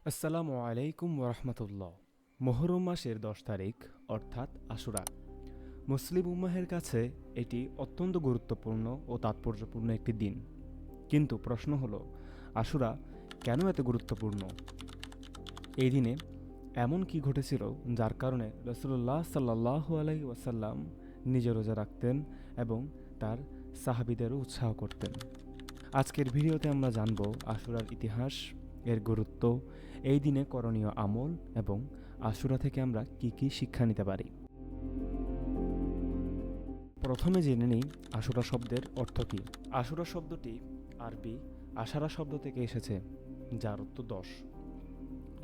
আসসালামু আলাইকুম ওরহমতুল্লাহ। মুহররম মাসের ১০ তারিখ অর্থাৎ আশুরা মুসলিম উম্মাহের কাছে এটি অত্যন্ত গুরুত্বপূর্ণ ও তাৎপর্যপূর্ণ একটি দিন। কিন্তু প্রশ্ন হলো, আশুরা কেন এত গুরুত্বপূর্ণ? এই দিনে এমন কি ঘটেছিল যার কারণে রাসূলুল্লাহ সাল্লাল্লাহু আলাইহি ওয়াসাল্লাম নিজে রোজা রাখতেন এবং তার সাহাবীদেরও উৎসাহ করতেন? আজকের ভিডিওতে আমরা জানব আশুরার ইতিহাস, এর গুরুত্ব, এই দিনে করণীয় আমল এবং আশুরা থেকে আমরা কি কি শিক্ষা নিতে পারি। প্রথমে জেনে নিই আশুরা শব্দের অর্থ কী। আশুরা শব্দটি আরবি আশারা শব্দ থেকে এসেছে, যার অর্থ ১০।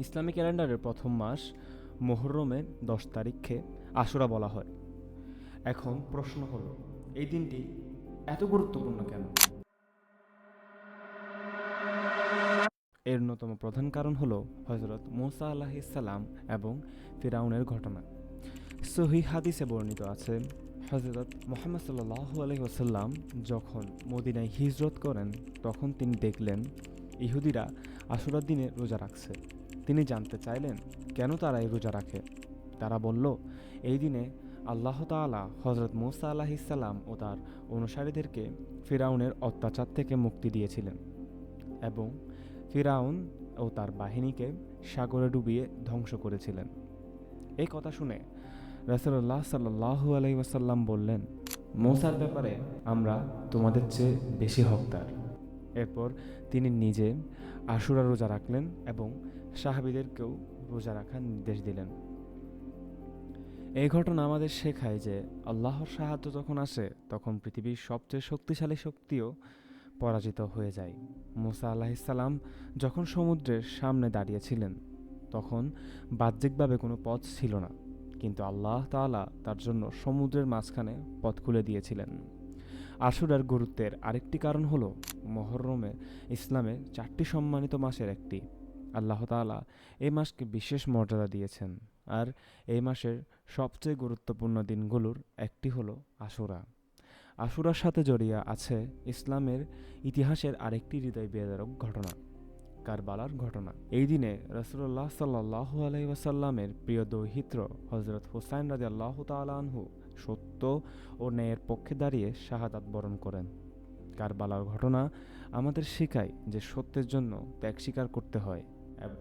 ইসলামী ক্যালেন্ডারের প্রথম মাস মুহররমের ১০ তারিখকে আশুরা বলা হয়। এখন প্রশ্ন হলো, এই দিনটি এত গুরুত্বপূর্ণ কেন? এর অন্যতম প্রধান কারণ হলো হযরত মূসা আলাইহিস সালাম এবং ফিরআউনের ঘটনা। সহিহ হাদিসে বর্ণিত আছে, হযরত মুহাম্মদ সাল্লাল্লাহু আলাইহি ওয়াসাল্লাম যখন মদিনায় হিজরত করেন তখন তিনি দেখলেন ইহুদিরা আশুরার দিনে রোজা রাখছে। তিনি জানতে চাইলেন কেন তারা এই রোজা রাখে। তারা বলল, এই দিনে আল্লাহ তাআলা হযরত মূসা আলাইহিস সালাম ও তার অনুসারীদেরকে ফিরআউনের অত্যাচার থেকে মুক্তি দিয়েছিলেন এবং ফিরআউন ও তার বাহিনীকে সাগরে ডুবিয়ে ধ্বংস করেছিলেন। এই কথা শুনে রাসূলুল্লাহ সাল্লাল্লাহু আলাইহি ওয়াসাল্লাম বললেন, মূসার ব্যাপারে আমরা তোমাদের চেয়ে বেশি হকদার। এরপর তিনি নিজে আশুরা রোজা রাখলেন এবং সাহাবীদেরকেও রোজা রাখার নির্দেশ দিলেন। এই ঘটনা আমাদের শেখায় যে আল্লাহর সাহায্য যখন আসে তখন পৃথিবীর সবচেয়ে শক্তিশালী শক্তিও পরাজিত হয়ে যায়। মূসা আলাইহিস সালাম যখন সমুদ্রের সামনে দাঁড়িয়েছিলেন তখন বাহ্যিকভাবে কোনো পথ ছিল না, কিন্তু আল্লাহ তাআলা তার জন্য সমুদ্রের মাঝখানে পথ খুলে দিয়েছিলেন। আশুরার গুরুত্বের আরেকটি কারণ হলো মুহররমে ইসলামের ৪টি সম্মানিত মাসের একটি। আল্লাহ তাআলা এই মাসকে বিশেষ মর্যাদা দিয়েছেন, আর এই মাসের সবচেয়ে গুরুত্বপূর্ণ দিনগুলোর একটি হলো আশুরা। আশুরার সাথে জড়িয়ে আছে ইসলামের ইতিহাসের আরেকটি হৃদয় বিদারক ঘটনা, কারবালার ঘটনা। এই দিনে রাসূলুল্লাহ সাল্লাল্লাহু আলাইহি ওয়াসাল্লামের প্রিয় দৌহিত্র হযরত হুসাইন রাদিয়াল্লাহু তাআলা আনহু সত্য ও ন্যায়ের পক্ষে দাঁড়িয়ে শাহাদাত বরণ করেন। কারবালার ঘটনা আমাদের শেখায় যে সত্যের জন্য ত্যাগ স্বীকার করতে হয়।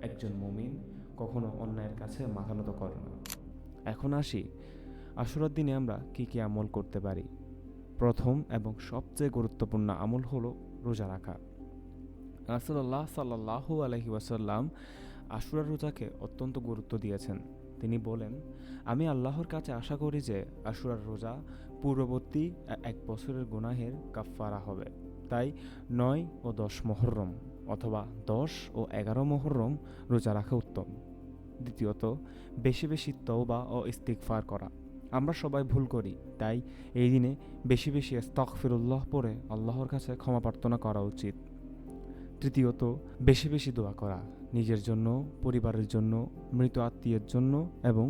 একজন মুমিন কখনো অন্যায়ের কাছে মাথা নত করে না। এখন আসি, আশুরার দিনে আমরা কি কি আমল করতে পারি। প্রথম এবং সবচেয়ে গুরুত্বপূর্ণ আমল হলো রোজা রাখা। রাসূলুল্লাহ সাল্লাল্লাহু আলাইহি ওয়াসাল্লাম আশুরার রোজাকে অত্যন্ত গুরুত্ব দিয়েছেন। তিনি বলেন, আমি আল্লাহর কাছে আশা করি যে আশুরার রোজা পূর্ববর্তী ১ বছরের গুনাহের কাফফারা হবে। তাই ৯ ও ১০ মুহররম অথবা ১০ ও ১১ মুহররম রোজা রাখা উত্তম। দ্বিতীয়ত, বেশি বেশি তওবা ও ইস্তিগফার করা। আমরা সবাই ভুল করি, তাই এই দিনে বেশি বেশি আস্তাগফিরুল্লাহ পড়ে আল্লাহর কাছে ক্ষমা প্রার্থনা করা উচিত। তৃতীয়ত, বেশি বেশি দোয়া করা, নিজের জন্য, পরিবারের জন্য, মৃত আত্মীয়ের জন্য এবং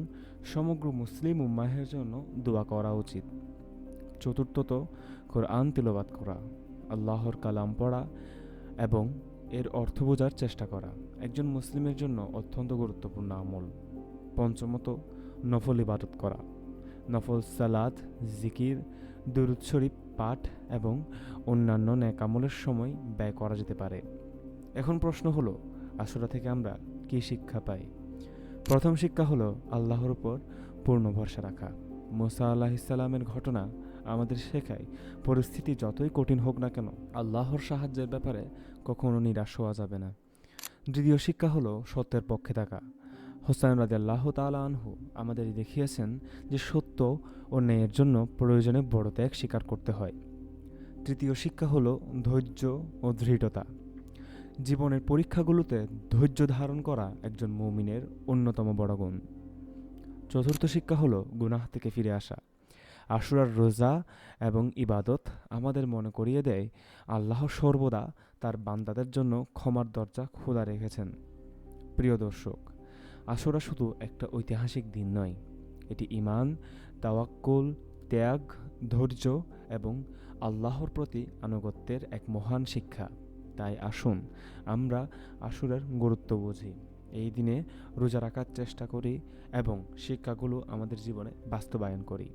সমগ্র মুসলিম উম্মাহের জন্য দোয়া করা উচিত। চতুর্থত, কোরআন তিলাওয়াত করা, আল্লাহর কালাম পড়া এবং এর অর্থ বোঝার চেষ্টা করা একজন মুসলিমের জন্য অত্যন্ত গুরুত্বপূর্ণ আমল। পঞ্চমত, নফল ইবাদত করা, নফল সালাত, জিকির, দুরূদ শরীফ পাঠ এবং অন্যান্য নেক আমলের সময় ব্যয় করা যেতে পারে। এখন প্রশ্ন হলো, আশুরা থেকে আমরা কী শিক্ষা পাই? প্রথম শিক্ষা হলো আল্লাহর উপর পূর্ণ ভরসা রাখা। মূসা আলাইহিস সালামের ঘটনা আমাদের শেখায়, পরিস্থিতি যতই কঠিন হোক না কেন আল্লাহর সাহায্যের ব্যাপারে কখনো নিরাশ হওয়া যাবে না। দ্বিতীয় শিক্ষা হলো সত্যের পক্ষে থাকা। হুসাইন রাদিয়াল্লাহু তাআলা আনহু আমাদের দেখিয়েছেন যে সত্য ও ন্যায়ের জন্য প্রয়োজনে বড় ত্যাগ স্বীকার করতে হয়। তৃতীয় শিক্ষা হলো ধৈর্য ও দৃঢ়তা। জীবনের পরীক্ষাগুলোতে ধৈর্য ধারণ করা একজন মুমিনের অন্যতম বড় গুণ। চতুর্থ শিক্ষা হলো গুনাহ থেকে ফিরে আসা। আশুরার রোজা এবং ইবাদত আমাদের মনে করিয়ে দেয় আল্লাহ সর্বদা তার বান্দাদের জন্য ক্ষমার দরজা খোলা রেখেছেন। প্রিয় দর্শক, আশুরা শুধু একটা ঐতিহাসিক দিন নয়, এটি ঈমান, তাওয়াক্কুল, ত্যাগ, ধৈর্য এবং আল্লাহর প্রতি আনুগত্যের এক মহান শিক্ষা। তাই আসুন আমরা আশুরার গুরুত্ব বুঝি এই দিনে রোজা রাখার চেষ্টা করি এবং শিক্ষাগুলো আমাদের জীবনে বাস্তবায়ন করি।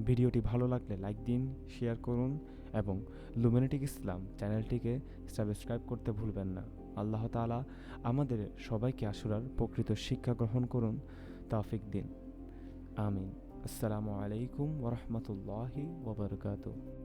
ভিডিওটি ভালো লাগলে লাইক দিন, শেয়ার করুন এবং লুমিনেটিক ইসলাম চ্যানেলটিকে সাবস্ক্রাইব করতে ভুলবেন না। আল্লাহ তাআলা আমাদের সবাইকে আশুরার প্রকৃত শিক্ষা গ্রহণ করুন, তৌফিক দিন। আমিন। আসসালামু আলাইকুম ওয়া রাহমাতুল্লাহি ওয়া বারাকাতুহু।